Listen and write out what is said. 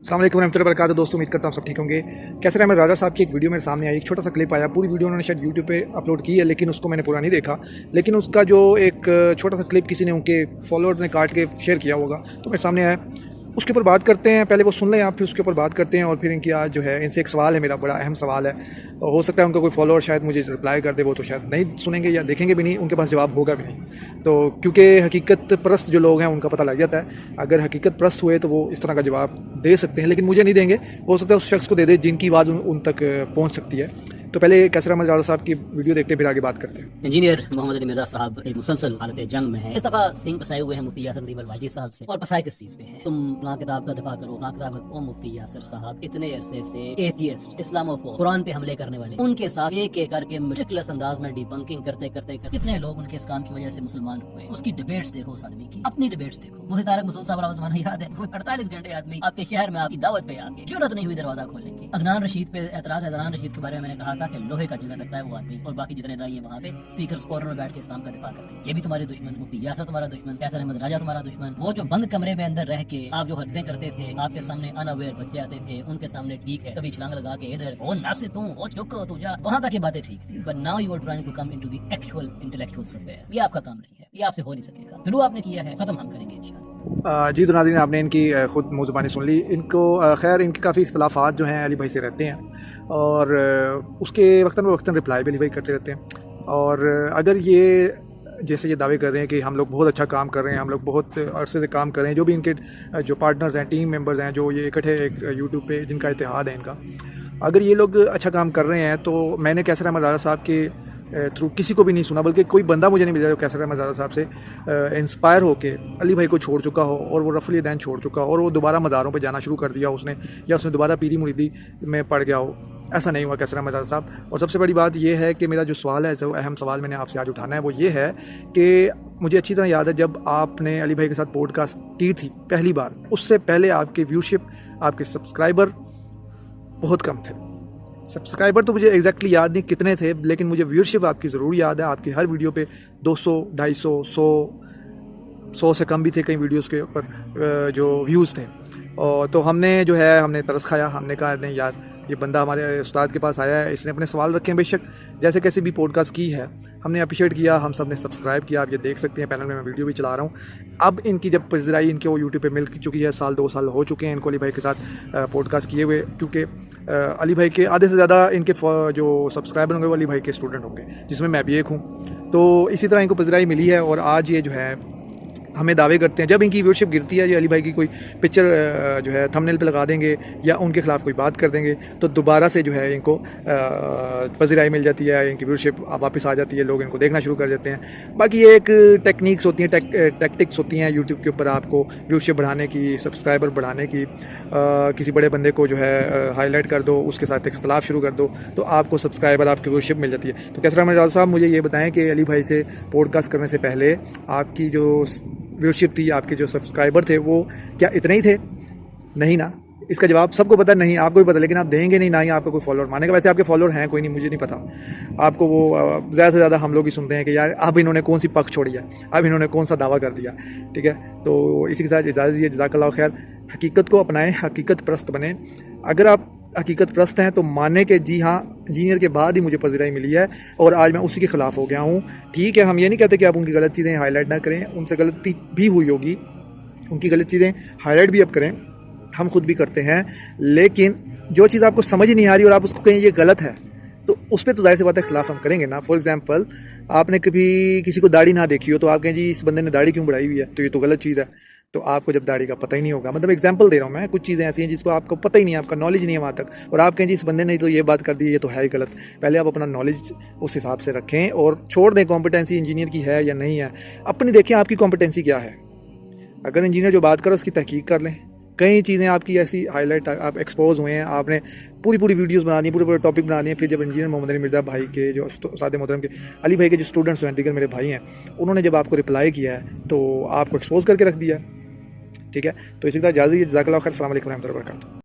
अस्सलाम वालेकुम रहमतुल्लाहि व बरकातहू। दोस्तों उम्मीद करता हूँ सब ठीक होंगे। कैसर अहमद राजा साहब की एक वीडियो मेरे सामने आई, एक छोटा सा क्लिप आया। पूरी वीडियो उन्होंने शायद यूट्यूब पे अपलोड की है, लेकिन उसको मैंने पूरा नहीं देखा। लेकिन उसका जो एक छोटा सा क्लिप किसी ने उनके फॉलोअर्स ने काट के शेयर किया होगा, तो मेरे सामने आया। उसके ऊपर बात करते हैं, पहले वो सुन लें आप, फिर उसके ऊपर बात करते हैं। और फिर इनकी आज जो है, इनसे एक सवाल है मेरा, बड़ा अहम सवाल है। हो सकता है उनका कोई फॉलोअर शायद मुझे रिप्लाई कर दे, वो तो शायद नहीं सुनेंगे या देखेंगे भी नहीं, उनके पास जवाब होगा भी नहीं। तो क्योंकि हकीकत परस्त जो लोग हैं उनका पता लग जाता है। अगर हकीकत परस्त हुए तो वो इस तरह का जवाब दे सकते हैं, लेकिन मुझे नहीं देंगे। हो सकता है उस शख्स को दे दे जिनकी आवाज़ उन तक पहुँच सकती है। तो पहले कैसर अहमद राजा साहब की वीडियो देखते फिर आगे बात करते हैं। इंजीनियर मोहम्मद अली मिर्जा साहब एक मुसलसल हालत जंग में है। इस दफा सिंह फसाए हुए हैं मुफ्ती यासर नदीम अलवाजी साहब से। और फसाए किस चीज पे है? तुम ना किताब का दफा करो, ना किताब का। ओ मुफ्ती यासर साहब इतने अरसे से एथियस्ट, इस्लामोफोब, कुरान पे हमले करने वाले, उनके साथ एक एक करके मेटिकुलस अंदाज में डिबंकिंग करते करते कितने लोग उनके इस काम की वजह से मुसलमान हुए। उसकी डिबेट्स देखो उस आदमी की, अपनी डिबेट्स देखो। मुझे तारक मसूद साहब वाला जमाना याद है, वो 48 घंटे आदमी आपके शहर में आपकी दावत पे आके जरूरत नहीं हुई दरवाजा खोलने की। अदनान रशीद पे एतराज है। अदनान रशीद के बारे में मैंने कहा था कि लोहे का जिगर लगता है वो आदमी, और बाकी जितने दाई हैं वहाँ पे स्पीकर कॉर्नर में बैठ के इस्लाम का दिफा करते हैं। ये भी तुम्हारे दुश्मन, मुफ्ती यासर तुम्हारा दुश्मन, कैसर अहमद राजा तुम्हारा दुश्मन। वो जो बंद कमरे में अंदर रह के आप जो हरकतें करते थे, आपके सामने अनअवेयर बच्चे आते थे, उनके सामने ठीक है, कभी छलांग लगा के इधर ओ नासे तू ओ चुको तू जा, वहाँ तक ये बातें ठीक थी। But now you are trying to come into the actual intellectual sphere. ये आपका काम नहीं है, ये आपसे हो नहीं सकेगा। शुरू आपने किया है, खत्म हम करेंगे इंशाल्लाह। जी तो नाज़रीन, आपने इनकी ख़ुद मुँह ज़बानी सुन ली। इनको खैर इनके काफ़ी इख्तलाफात जो हैं अली भाई से रहते हैं, और उसके वक्तन रिप्लाई भी अली भाई करते रहते हैं। और अगर ये जैसे ये दावे कर रहे हैं कि हम लोग बहुत अच्छा काम कर रहे हैं, हम लोग बहुत अरसे से काम कर रहे हैं, जो भी इनके जो पार्टनर्स हैं, टीम मेंबर्स हैं, जो ये इकट्ठे एक यूट्यूब पे जिनका इत्तेहाद है इनका, अगर ये लोग अच्छा काम कर रहे हैं, तो मैंने कैसर अहमद राजा साहब के थ्रू किसी को भी नहीं सुना, बल्कि कोई बंदा मुझे नहीं मिला जो कैसर अहमद राजा साहब से इंस्पायर होके अली भाई को छोड़ चुका हो, और वो रफ़ली दैन छोड़ चुका हो, और वो दोबारा मज़ारों पे जाना शुरू कर दिया उसने, या उसने दोबारा पीरी मुरीदी में पड़ गया हो। ऐसा नहीं हुआ कैसर अहमद राजा साहब। और सबसे बड़ी बात ये है कि मेरा जो सवाल है, जो अहम सवाल मैंने आपसे आज उठाना है, वो ये है कि मुझे अच्छी तरह याद है जब आपने अली भाई के साथ पॉडकास्ट की थी पहली बार, उससे पहले आपकी व्यूशिप, आपके सब्सक्राइबर बहुत कम थे। सब्सक्राइबर तो मुझे एग्जैक्टली याद नहीं कितने थे, लेकिन मुझे व्यूअरशिप आपकी ज़रूर याद है। आपकी हर वीडियो पे 200, 250, 100 से कम भी थे कई वीडियोस के ऊपर जो व्यूज़ थे। और तो हमने तरस खाया, हमने कहा नहीं यार, ये बंदा हमारे उस्ताद के पास आया है, इसने अपने सवाल रखे हैं, बेशक जैसे कैसे भी पॉडकास्ट की है, हमने अप्रिशिएट किया, हम सब ने सब्सक्राइब किया। आप ये देख सकते हैं पैनल में मैं वीडियो भी चला रहा हूँ। अब इनकी जब पज़िराई इनके वो यूट्यूब पे मिल चुकी है, 2 साल हो चुके हैं इनको अली भाई के साथ पॉडकास्ट किए हुए, क्योंकि अली भाई के आधे से ज़्यादा इनके जो सब्सक्राइबर होंगे वो अली भाई के स्टूडेंट होंगे, जिसमें मैं भी एक हूँ। तो इसी तरह इनको पज़िराई मिली है, और आज ये जो है हमें दावे करते हैं, जब इनकी व्यूअरशिप गिरती है, ये अली भाई की कोई पिक्चर जो है थंबनेल पे लगा देंगे या उनके ख़िलाफ़ कोई बात कर देंगे, तो दोबारा से जो है इनको पज़िराई मिल जाती है, इनकी व्यूअरशिप वापस आ जाती है, लोग इनको देखना शुरू कर देते हैं। बाकी ये एक टेक्निक्स होती हैं, टैक्टिक्स होती हैं यूट्यूब के ऊपर आपको व्यूअरशिप बढ़ाने की, सब्सक्राइबर बढ़ाने की। किसी बड़े बंदे को जो है हाईलाइट कर दो, उसके साथ इख्तलाफ शुरू कर दो, तो आपको सब्सक्राइबर, आपकी व्यूअरशिप मिल जाती है। तो कैसर अहमद राजा साहब, मुझे ये बताएं कि अली भाई से पॉडकास्ट करने से पहले आपकी जो व्यूअरशिप थी, आपके जो सब्सक्राइबर थे, वो क्या इतने ही थे? नहीं ना? इसका जवाब सबको पता नहीं, आपको भी पता, लेकिन आप देंगे नहीं, ना ही आपका कोई फॉलोअर मानेगा। वैसे आपके फॉलोअर हैं कोई नहीं, मुझे नहीं पता। आपको वो ज़्यादा से ज़्यादा हम लोग ही सुनते हैं कि यार अब इन्होंने कौन सी पक्ष छोड़ी है, अब इन्होंने कौन सा दावा कर दिया। ठीक है, तो इसी के साथ इजाज़त दीजिए। जज़ाकल्लाह खैर। हकीकत को अपनाएं, हकीकत परस्त बने। अगर आप हकीकत परस्त हैं तो माने कि जी हाँ, इंजीनियर के बाद ही मुझे पज़िराई मिली है, और आज मैं उसी के ख़िलाफ़ हो गया हूँ। ठीक है, हम ये नहीं कहते कि आप उनकी गलत चीज़ें हाईलाइट ना करें, उनसे गलती भी हुई होगी, उनकी गलत चीज़ें हाईलाइट भी अब करें, हम खुद भी करते हैं। लेकिन जो चीज़ आपको समझ ही नहीं आ रही और आप उसको कहें ये गलत है, तो उस पर तो ज़ाहिर सी बात है खिलाफ हम करेंगे ना। फॉर एग्जांपल, आपने कभी किसी को दाढ़ी ना देखी हो, तो आप कहें जी इस बंदे ने दाढ़ी क्यों बढ़ाई हुई है, तो ये तो गलत चीज़ है। तो आपको जब दाढ़ी का पता ही नहीं होगा, मतलब एग्जांपल दे रहा हूँ मैं, कुछ चीज़ें ऐसी हैं जिसको आपको पता ही नहीं है, आपका नॉलेज नहीं है वहाँ तक, और आप कहें जी इस बंदे ने तो ये बात कर दी, ये तो है ही गलत। पहले आप अपना नॉलेज उस हिसाब से रखें और छोड़ दें कॉम्पिटेंसी इंजीनियर की है या नहीं है, अपनी देखें आपकी कॉम्पिटेंसी क्या है। अगर इंजीनियर जो बात करे उसकी तहकीक कर लें। कई चीज़ें आपकी ऐसी हाईलाइट, आप एक्सपोज हुए हैं, आपने पूरी वीडियोस बना दी, पूरे टॉपिक बना दिए। फिर जब इंजीनियर मोहम्मद अली मिर्ज़ा भाई के जो उस्ताद मोहतरम के अली भाई के जो स्टूडेंट्स हैं, दीगर मेरे भाई हैं, उन्होंने जब आपको रिप्लाई किया है तो आपको एक्सपोज करके रख दिया। ठीक है, तो इसी तरह इजाज़त दीजिए। जज़ाकल्लाह खैर। अस्सलाम वालेकुम रहमतुल्लाहि व बरकातहू।